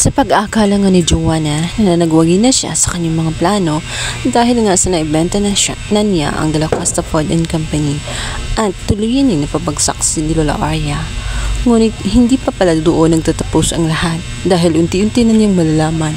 Sa pag-aakala nga ni Joanna na nagwagi na siya sa kanyang mga plano dahil nga sa naibenta na niya ang Dela Costa Food and Company at tuluyan niyang napabagsak si Lola Arya. Ngunit hindi pa pala doon nagtatapos ang lahat dahil unti-unti na niyang malalaman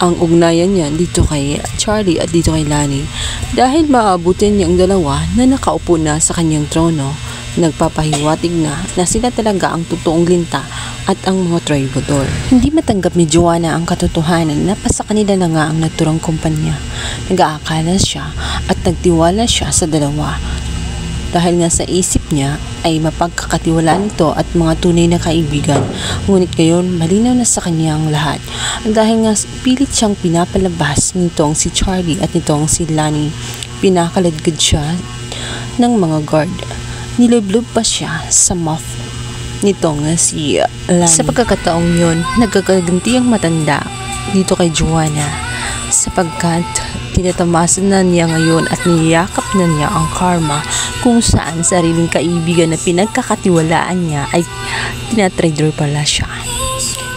ang ugnayan niya dito kay Charlie at dito kay Lani dahil maabutin niya ang dalawa na nakaupo na sa kanyang trono. Nagpapahiwatig na sila talaga ang totoong linta at ang mga tribador. Hindi matanggap ni Joanna ang katotohanan na sa kanila na nga ang naturang kumpanya. Nag-aakala siya at nagtiwala siya sa dalawa. Dahil nga sa isip niya ay mapagkakatiwalaan nito at mga tunay na kaibigan. Ngunit ngayon malinaw na sa kanya ang lahat. Dahil nga pilit siyang pinapalabas nitong si Charlie at nitong si Lani. Pinakaladgad siya ng mga guard. Nilublob pa siya sa mouth nitong si Lani. Sa pagkakataong yun, nagkakaganti ang matanda dito kay Joanna sapagkat tinatamasan na niya ngayon at niyakap na niya ang karma kung saan sariling kaibigan na pinagkakatiwalaan niya ay tinatrader pala siya.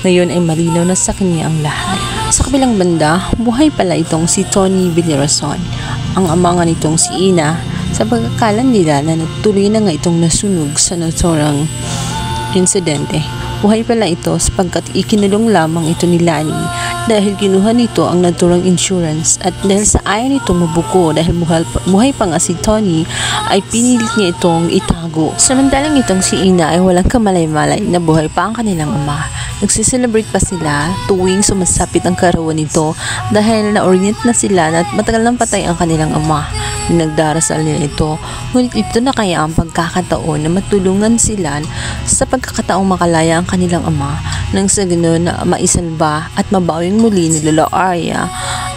Ngayon ay malinaw na sa kanya ang lahat. Sa kabilang banda, buhay pala itong si Tony Villarason, ang ama nga nitong si Ina, sa pagkakala nila na natuloy na nga itong nasunog sa naturang insidente. Buhay pala ito sapagkat ikinulong lamang ito ni Lani dahil kinuha nito ang naturang insurance at dahil sa ayaw nito mabuko dahil buhay pa nga si Tony ay pinilit niya itong itago. Samantalang itong si Ina ay walang kamalay-malay na buhay pa ang kanilang ama. Nagsiselebrate pa sila tuwing sumasapit ang karawan nito dahil na-orient na sila at matagal nang patay ang kanilang ama. Nagdarasal nila ito, ngunit ito na kaya ang pagkakataon na matulungan sila sa pagkakataong makalaya ang kanilang ama nang sa ganoon na maisalba at mabawing muli ni Lola Arya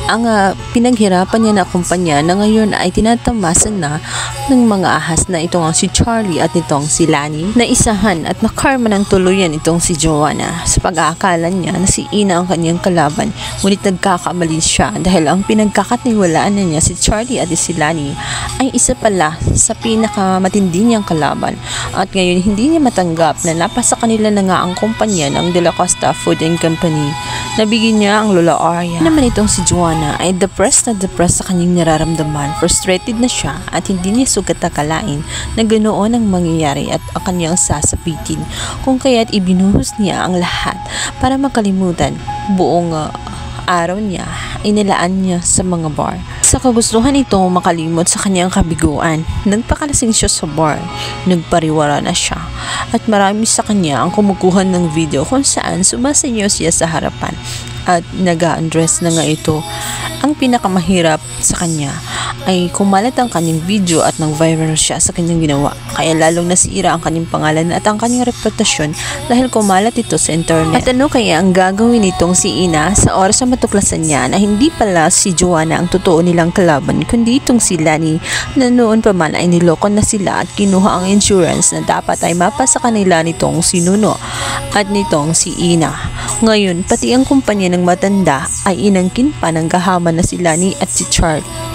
ang pinaghirapan niya na kumpanya na ngayon ay tinatamasan na ng mga ahas na itong si Charlie at itong si Lani na isahan at nakarma ng tuluyan itong si Joanna sa pag-aakala niya na si Ina ang kanyang kalaban, ngunit nagkakamali siya dahil ang pinagkakatiwalaan niya si Charlie at si Lani ay isa pala sa pinakamatindi niyang kalaban at ngayon hindi niya matanggap na napasa kanila na nga ang kumpanya ng Dela Costa Food and Company. Nabigyan niya ang Lola Arya. Naman itong si Joanna ay depressed sa kanyang nararamdaman. Frustrated na siya at hindi niya sugat akalain na ganoon ang mangyayari at ang kanyang sasapitin. Kung kaya't ibinuhos niya ang lahat para makalimutan buong araw niya, inilaan niya sa mga bar. Sa kagustuhan nito makalimot sa kanyang kabiguan, nagpakalasing siya sa bar, nagpariwara na siya at marami sa kanya ang kumukuha ng video kung saan sumasayaw siya sa harapan at nag-a-undress na nga ito. Ang pinakamahirap sa kanya ay kumalat ang kanyang video at nang-viral siya sa kanyang ginawa. Kaya lalong nasira ang kanyang pangalan at ang kanyang reputasyon dahil kumalat ito sa internet. At ano kaya ang gagawin nitong si Ina sa oras na matuklasan niya na hindi pala si Joanna ang totoo nilang kalaban kundi itong si Lani na noon pa man ay niloko na sila at kinuha ang insurance na dapat ay mapasa kanila nitong si Nuno at nitong si Ina. Ngayon, pati ang kumpanya ng matanda ay inangkin pa ng kahaman na si Lani at si Charlie.